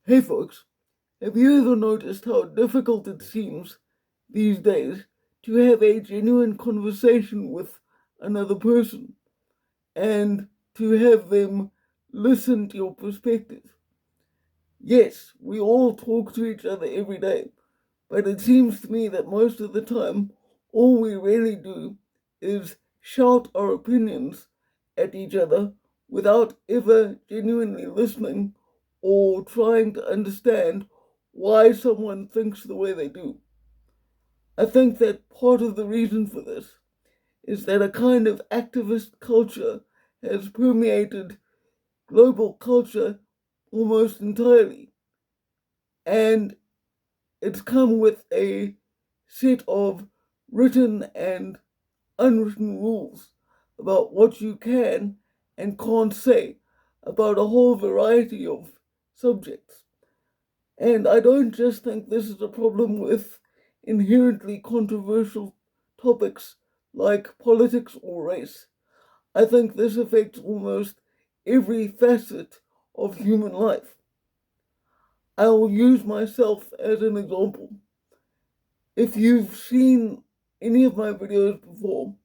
Hey folks, have you ever noticed how difficult it seems these days to have a genuine conversation with another person and to have them listen to your perspective? Yes, we all talk to each other every day, but it seems to me that most of the time, all we really do is shout our opinions at each other without ever genuinely listening or trying to understand why someone thinks the way they do. I think that part of the reason for this is that a kind of activist culture has permeated global culture almost entirely, and it's come with a set of written and unwritten rules about what you can and can't say about a whole variety of subjects. And I don't just think this is a problem with inherently controversial topics like politics or race. I think this affects almost every facet of human life. I'll use myself as an example. If you've seen any of my videos before,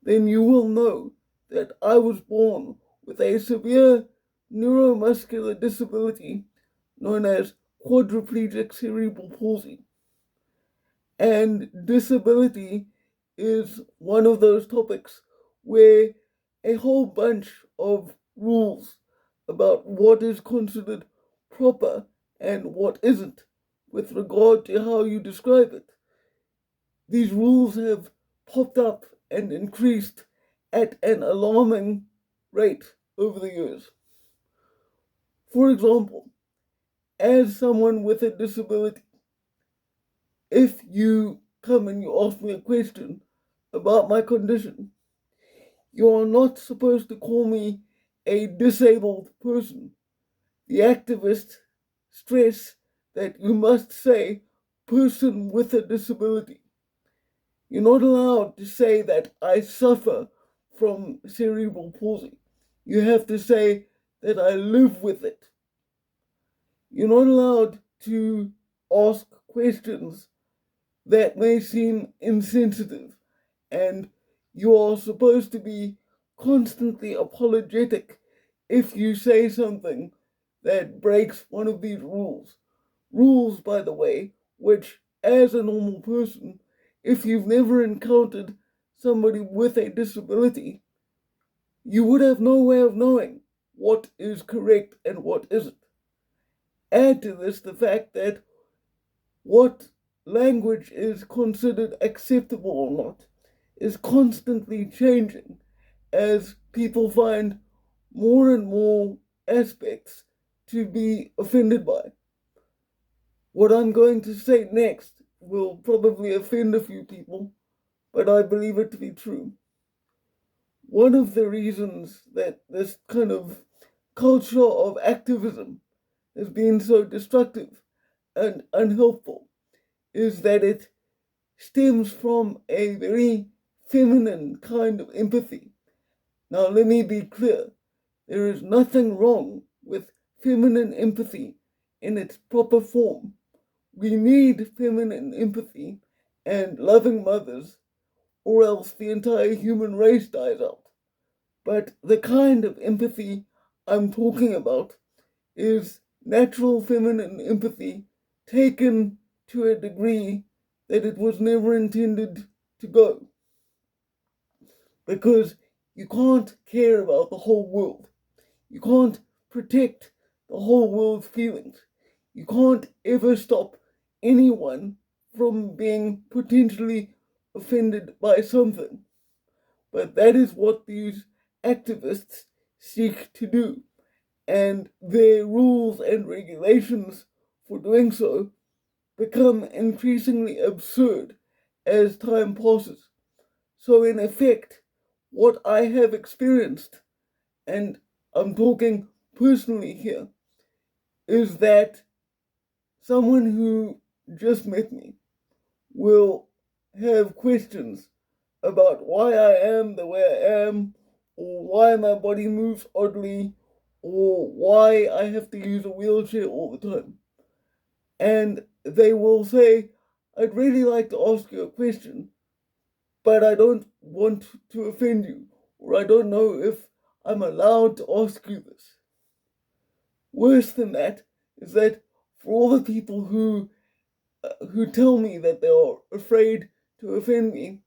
then you will know that I was born with a severe neuromuscular disability known as quadriplegic cerebral palsy. And disability is one of those topics where a whole bunch of rules about what is considered proper and what isn't with regard to how you describe it. These rules have popped up and increased at an alarming rate over the years. For example, as someone with a disability, if you come and you ask me a question about my condition, you are not supposed to call me a disabled person. The activists stress that you must say person with a disability. You're not allowed to say that I suffer from cerebral palsy. You have to say that I live with it. You're not allowed to ask questions that may seem insensitive, and you are supposed to be constantly apologetic if you say something that breaks one of these rules. Rules, by the way, which, as a normal person, if you've never encountered somebody with a disability, you would have no way of knowing what is correct and what isn't. Add to this the fact that what language is considered acceptable or not is constantly changing as people find more and more aspects to be offended by. What I'm going to say next will probably offend a few people, but I believe it to be true. One of the reasons that this kind of culture of activism has been so destructive and unhelpful is that it stems from a very feminine kind of empathy. Now, let me be clear, there is nothing wrong with feminine empathy in its proper form. We need feminine empathy and loving mothers, or else the entire human race dies out. But the kind of empathy I'm talking about is natural feminine empathy taken to a degree that it was never intended to go. Because you can't care about the whole world. You can't protect the whole world's feelings. You can't ever stop anyone from being potentially offended by something. But that is what these activists seek to do. And their rules and regulations for doing so become increasingly absurd as time passes. So, in effect, what I have experienced, and I'm talking personally here, is that someone who just met me will have questions about why I am the way I am, or why my body moves oddly, or why I have to use a wheelchair all the time. And they will say, I'd really like to ask you a question, but I don't want to offend you, or I don't know if I'm allowed to ask you this. Worse than that is that for all the people who tell me that they are afraid to offend me,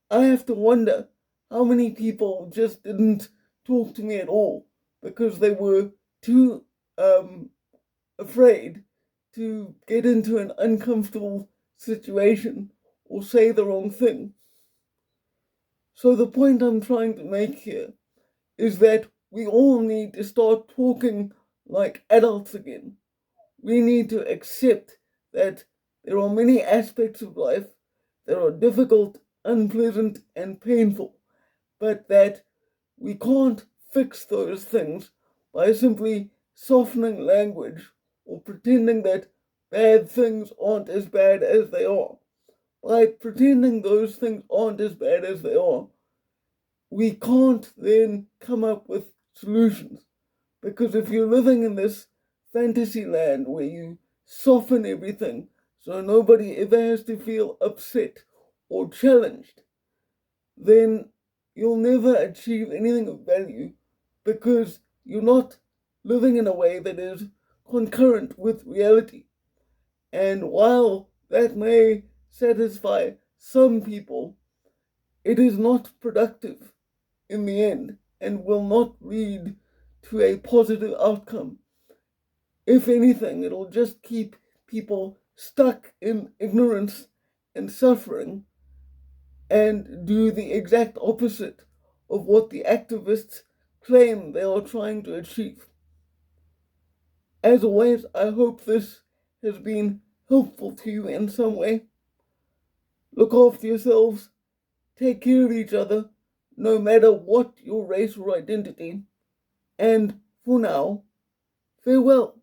I have to wonder how many people just didn't talk to me at all because they were too afraid to get into an uncomfortable situation or say the wrong thing. So the point I'm trying to make here is that we all need to start talking like adults again. We need to accept that there are many aspects of life that are difficult, unpleasant, and painful, but that we can't fix those things by simply softening language or pretending that bad things aren't as bad as they are. By pretending those things aren't as bad as they are, we can't then come up with solutions. Because if you're living in this fantasy land where you soften everything so nobody ever has to feel upset or challenged, then you'll never achieve anything of value because you're not living in a way that is concurrent with reality. And while that may satisfy some people, it is not productive in the end and will not lead to a positive outcome. If anything, it'll just keep people stuck in ignorance and suffering and do the exact opposite of what the activists claim they are trying to achieve. As always, I hope this has been helpful to you in some way. Look after yourselves, take care of each other, no matter what your race or identity, and for now, farewell.